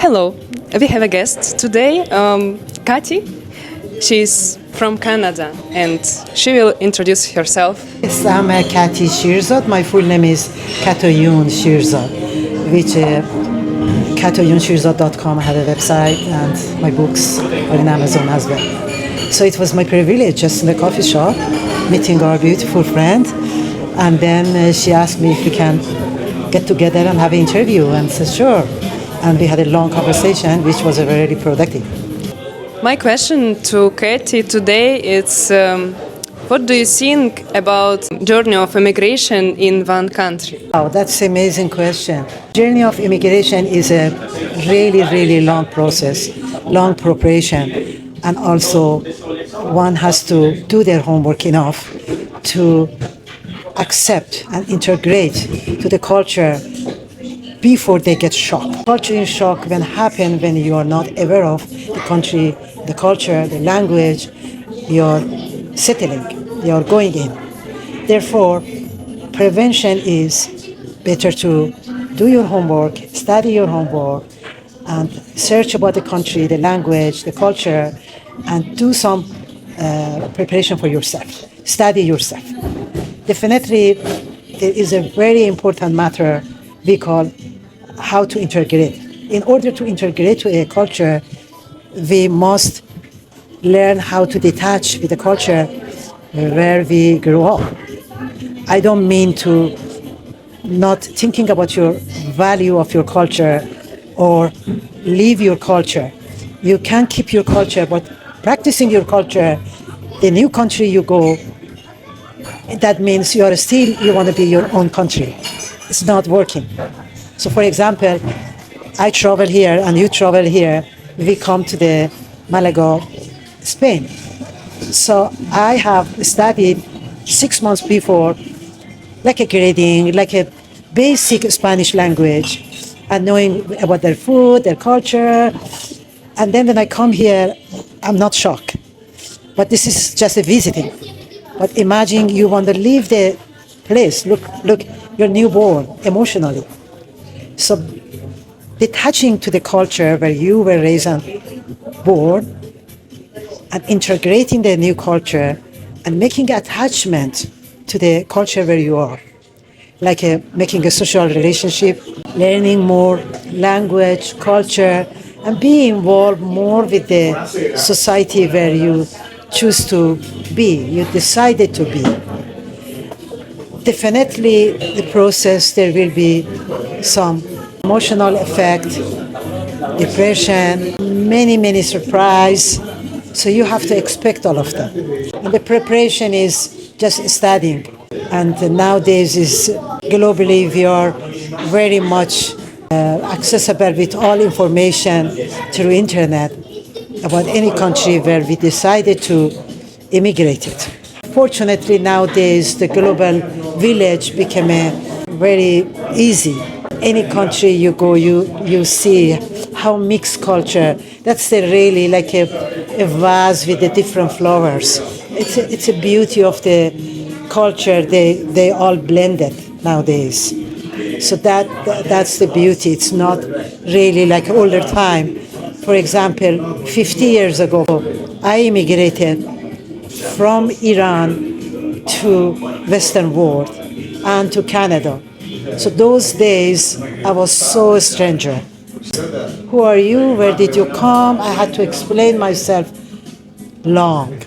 Hello, we have a guest today, Kati. She's from Canada and she will introduce herself. Yes, I'm Kati Shirzad. My full name is Katoyun Shirzad, which katoyunshirzad.com. I have a website and my books are in Amazon as well. So it was my privilege just in the coffee shop meeting our beautiful friend, and then she asked me if we can get together and have an interview, and said sure. And we had a long conversation which was very productive. My question to Katie today is, what do you think about journey of immigration in one country? Wow, that's an amazing question. Journey of immigration is a really, really long process, long preparation, and also one has to do their homework enough to accept and integrate to the culture before they get shocked. Culture shock happen when you are not aware of the country, the culture, the language, you're settling, you're going in. Therefore, prevention is better to do your homework, study your homework, and search about the country, the language, the culture, and do some preparation for yourself. Study yourself. Definitely, there is a very important matter we call how to integrate. In order to integrate to a culture, we must learn how to detach with the culture where we grew up. I don't mean to not thinking about your value of your culture or leave your culture. You can keep your culture, but practicing your culture, the new country you go, that means you want to be your own country. It's not working. So for example, I travel here and you travel here, we come to the Malaga, Spain. So I have studied 6 months before, like a grading, like a basic Spanish language, and knowing about their food, their culture. And then when I come here, I'm not shocked. But this is just a visiting. But imagine you want to leave the place. Look, you're newborn emotionally. So detaching to the culture where you were raised and born, and integrating the new culture and making attachment to the culture where you are, like making a social relationship, learning more language, culture, and be involved more with the society where you choose to be, you decided to be. Definitely the process, there will be some emotional effect, depression, many surprise. So you have to expect all of them. And the preparation is just studying. And nowadays is globally we are very much accessible with all information through internet about any country where we decided to immigrate it. Fortunately, nowadays the global village became very easy. Any country you go, you see how mixed culture. That's really like a vase with the different flowers. It's a beauty of the culture. They all blended nowadays. So that's the beauty. It's not really like older time. For example, 50 years ago, I immigrated from Iran to Western world and to Canada. So those days, I was so a stranger. Who are you? Where did you come? I had to explain myself long.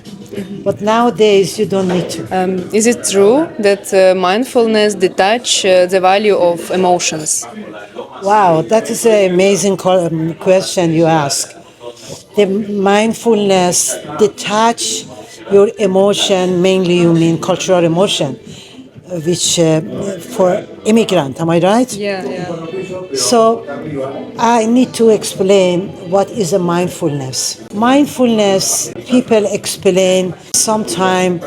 But nowadays, you don't need to. Is it true that mindfulness detach the value of emotions? Wow, that is an amazing question you ask. The mindfulness detach your emotion, mainly you mean cultural emotion, which for immigrant, am I right? Yeah. So I need to explain what is a mindfulness. Mindfulness, people explain sometime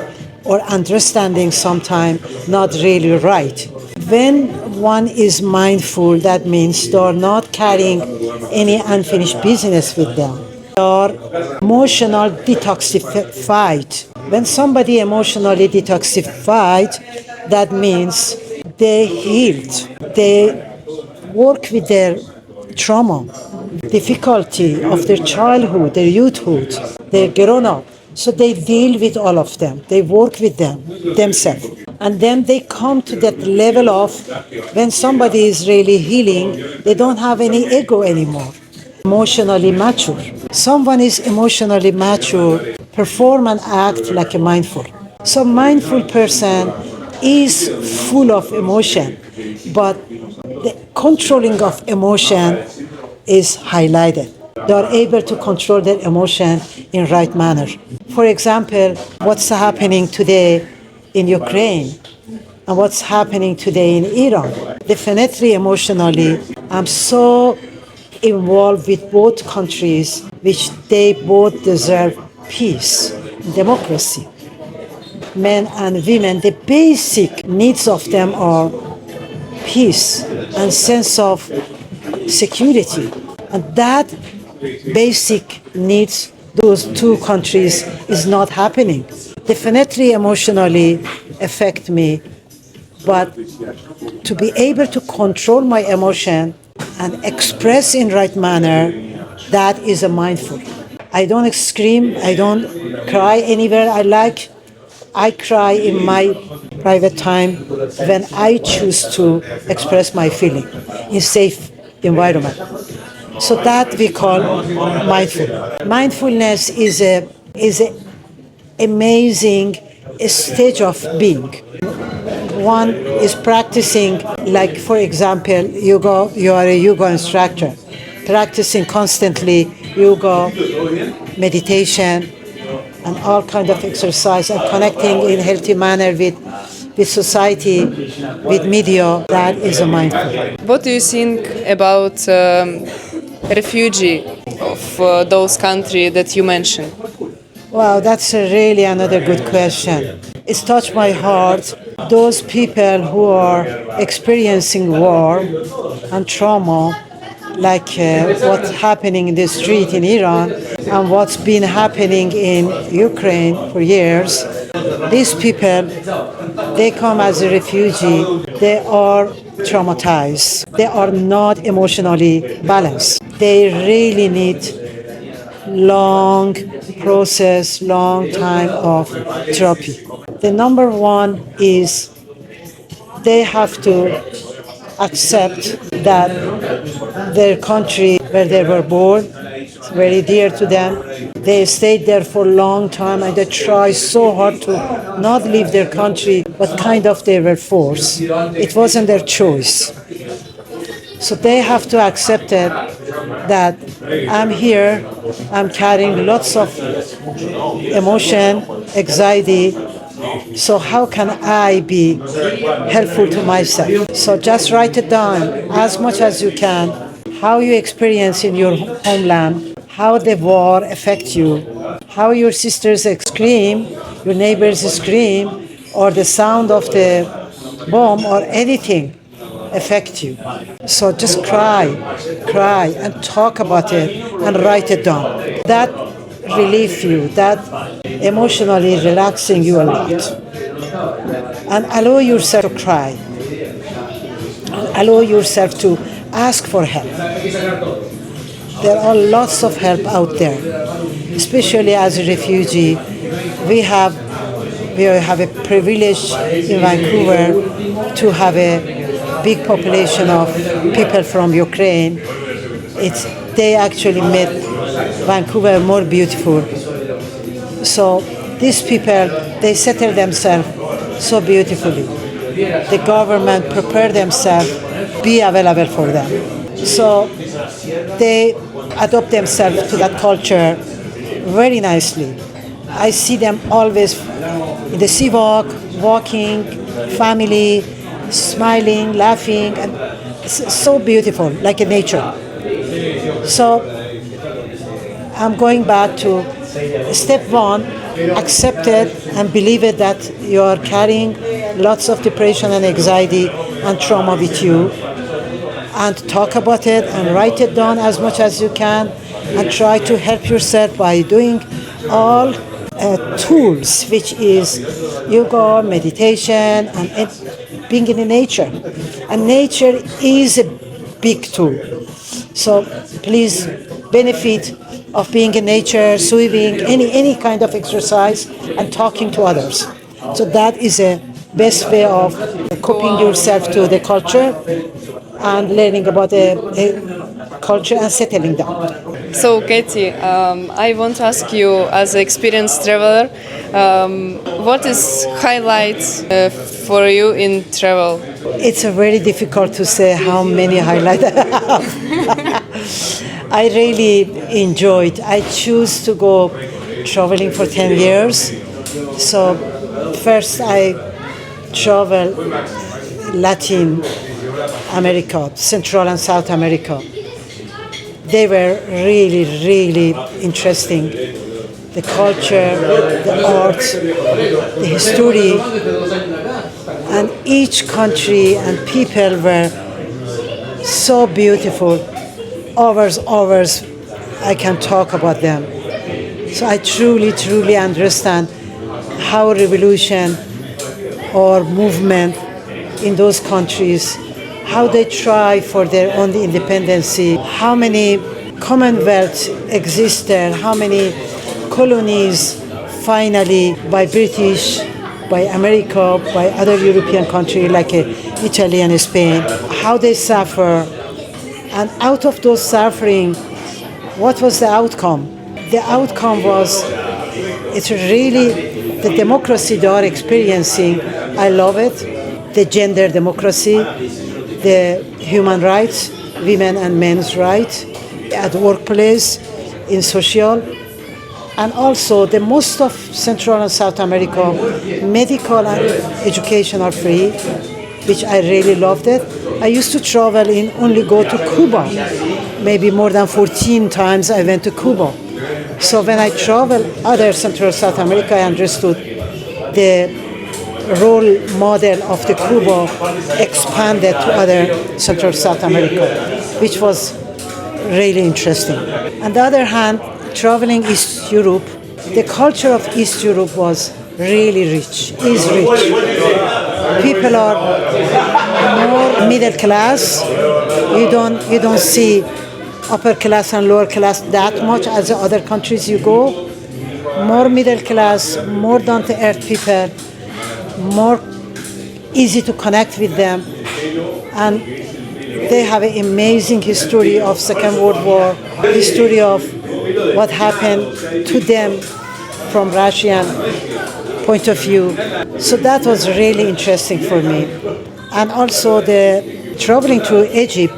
or understanding sometime not really right. When one is mindful, that means they are not carrying any unfinished business with them. They are emotional detoxified. When somebody emotionally detoxified, that means they healed. They work with their trauma. difficulty of their childhood, their youthhood, their grown up. So they deal with all of them. They work with them themselves. And then they come to that level of when somebody is really healing, they don't have any ego anymore. Emotionally mature. Someone is emotionally mature, perform and act like a mindful. So mindful person is full of emotion, but the controlling of emotion is highlighted. They are able to control their emotion in right manner. For example, what's happening today in Ukraine and what's happening today in Iran. Definitely emotionally, I'm so involved with both countries, which they both deserve peace, democracy. Men and women, the basic needs of them are peace and sense of security. And that basic needs those two countries is not happening. Definitely emotionally affect me, but to be able to control my emotion and express in right manner, that is a mindful. I don't scream, I don't cry anywhere I like. I cry in my private time when I choose to express my feeling in safe environment. So that we call mindful. Mindfulness is a amazing stage of being. One is practicing, like for example, you are a yoga instructor, practicing constantly yoga, meditation, and all kind of exercise, and connecting in healthy manner with society, with media. That is a mindful. What do you think about refugee of those countries that you mentioned? Wow, that's really another good question. It's touched my heart. Those people who are experiencing war and trauma, like what's happening in the street in Iran and what's been happening in Ukraine for years, these people, they come as a refugee, they are traumatized. They are not emotionally balanced. They really need long process, long time of therapy. The number one is they have to accept that their country where they were born is very dear to them. They stayed there for a long time and they try so hard to not leave their country, but kind of they were forced. It wasn't their choice. So they have to accept it that I'm here, I'm carrying lots of emotion, anxiety. So how can I be helpful to myself? So just write it down as much as you can, how you experience in your homeland, how the war affects you, how your sisters scream, your neighbors scream, or the sound of the bomb or anything affect you. So just cry and talk about it and write it down. That relieve you, that emotionally relaxing you a lot. And allow yourself to cry. And allow yourself to ask for help. There are lots of help out there, especially as a refugee. We have a privilege in Vancouver to have a big population of people from Ukraine. They actually made Vancouver more beautiful. So these people, they settle themselves so beautifully. The government prepare themselves, be available for them. So they adopt themselves to that culture very nicely. I see them always in the sidewalk, walking, family, smiling, laughing, and it's so beautiful, like a nature. So I'm going back to step one, accept it and believe it that you are carrying lots of depression and anxiety and trauma with you, and talk about it and write it down as much as you can, and try to help yourself by doing all tools, which is yoga, meditation, and being in nature. And nature is big tool. So please benefit of being in nature, swimming, any kind of exercise, and talking to others. So that is a best way of copying yourself to the culture and learning about the culture and settling down. So, Katie, I want to ask you, as an experienced traveler, what is highlights for you in travel? It's a very difficult to say how many highlights I have. I really enjoyed. I choose to go traveling for 10 years. So first I travel Latin America, Central and South America. They were really, really interesting. The culture, the art, the history, and each country and people were so beautiful. Hours I can talk about them. So I truly, truly understand how revolution or movement in those countries, how they try for their own independence, how many Commonwealth existed, how many colonies finally by British, by America, by other European countries like Italy and Spain, how they suffer. And out of those suffering, what was the outcome? The outcome was, it's really the democracy they are experiencing. I love it. The gender democracy, the human rights, women and men's rights, at workplace, in social, and also the most of Central and South America, medical and education are free, which I really loved it. I used to travel in only go to Cuba. Maybe more than 14 times I went to Cuba. So when I traveled other Central South America, I understood the role model of the Cuba expanded to other Central South America, which was really interesting. On the other hand, traveling East Europe, the culture of East Europe was really rich, is rich. People are more middle class. You don't see upper class and lower class that much as the other countries you go. More middle class, more down to earth people, more easy to connect with them, and they have an amazing history of Second World War, history of what happened to them from Russian point of view. So that was really interesting for me. And also the traveling to Egypt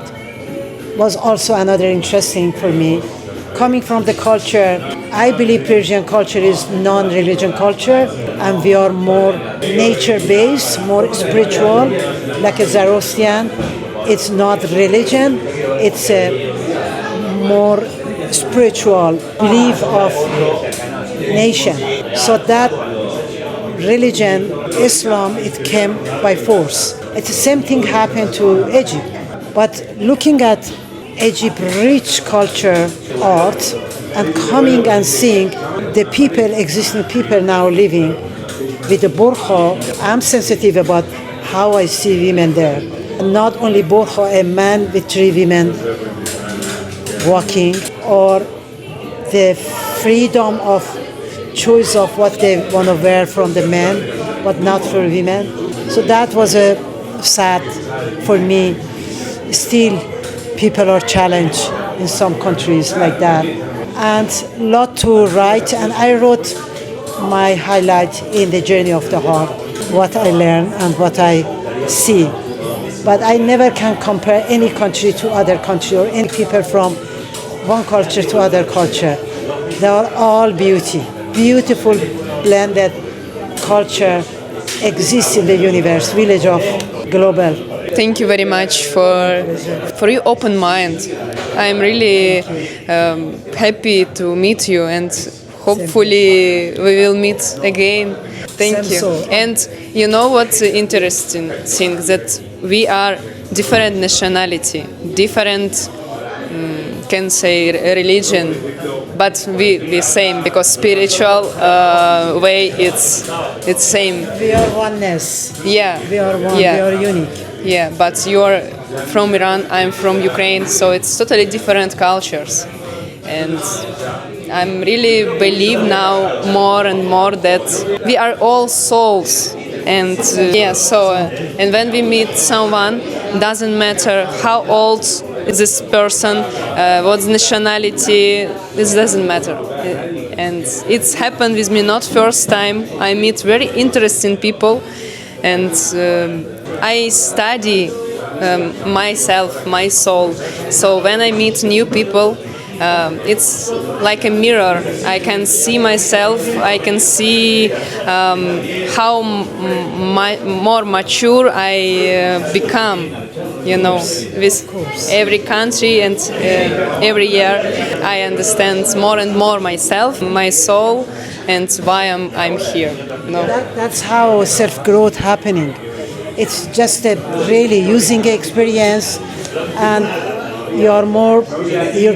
was also another interesting for me. Coming from the culture, I believe Persian culture is non-religion culture, and we are more nature-based, more spiritual, like a Zoroastrian. It's not religion, it's a more spiritual belief of nation. So that religion, Islam, it came by force. It's the same thing happened to Egypt. But looking at Egypt's rich culture, art, and coming and seeing the people, existing people now living with the burqa, I'm sensitive about how I see women there. Not only burqa, a man with 3 women walking, or the freedom of choice of what they want to wear from the men, but not for women. So that was a sad for me. Still, people are challenged in some countries like that. And a lot to write, and I wrote my highlight in the Journey of the Heart, what I learned and what I see. But I never can compare any country to other country or any people from one culture to other culture. They are all beauty. Beautiful blended culture exists in the universe, village of global. Thank you very much for your open mind. I'm really happy to meet you, and hopefully we will meet again. Thank you. And you know what's interesting thing, that we are different nationality, different can say religion, but we same, because spiritual way it's same. We are oneness. Yeah. We are one. Yeah. We are unique. Yeah, but your from Iran, I'm from Ukraine, so it's totally different cultures. And I'm really believe now more and more that we are all souls. And and when we meet someone, doesn't matter how old is this person, what's nationality, this doesn't matter. And it's happened with me not first time. I meet very interesting people, and I study myself, my soul. So when I meet new people, it's like a mirror. I can see myself. I can see how more mature I become. You know, with every country and every year, I understand more and more myself, my soul, and why I'm here. You know? That's how self-growth happening. It's just a really using experience, and your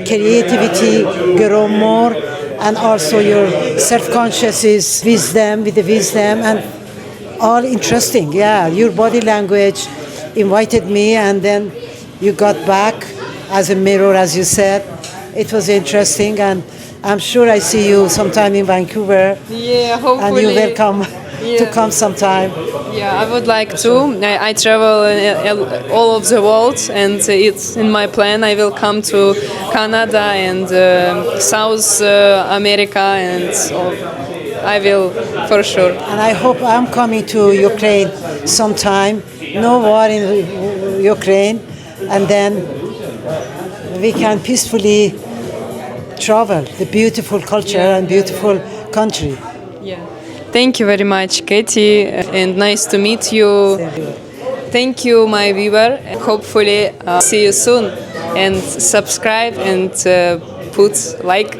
creativity grow more, and also your self-conscious is with the wisdom, and all interesting. Yeah, your body language invited me, and then you got back as a mirror, as you said. It was interesting, and I'm sure I see you sometime in Vancouver. Yeah, hopefully. And you're welcome to come sometime. Yeah, I would like to. I travel all of the world, and it's in my plan. I will come to Canada and South America, and I will for sure. And I hope I'm coming to Ukraine sometime. No war in Ukraine, and then we can peacefully travel the beautiful culture and beautiful country. Yeah. Thank you very much, Katie, and nice to meet you. Thank you, my viewer. Hopefully, see you soon, and subscribe and put like.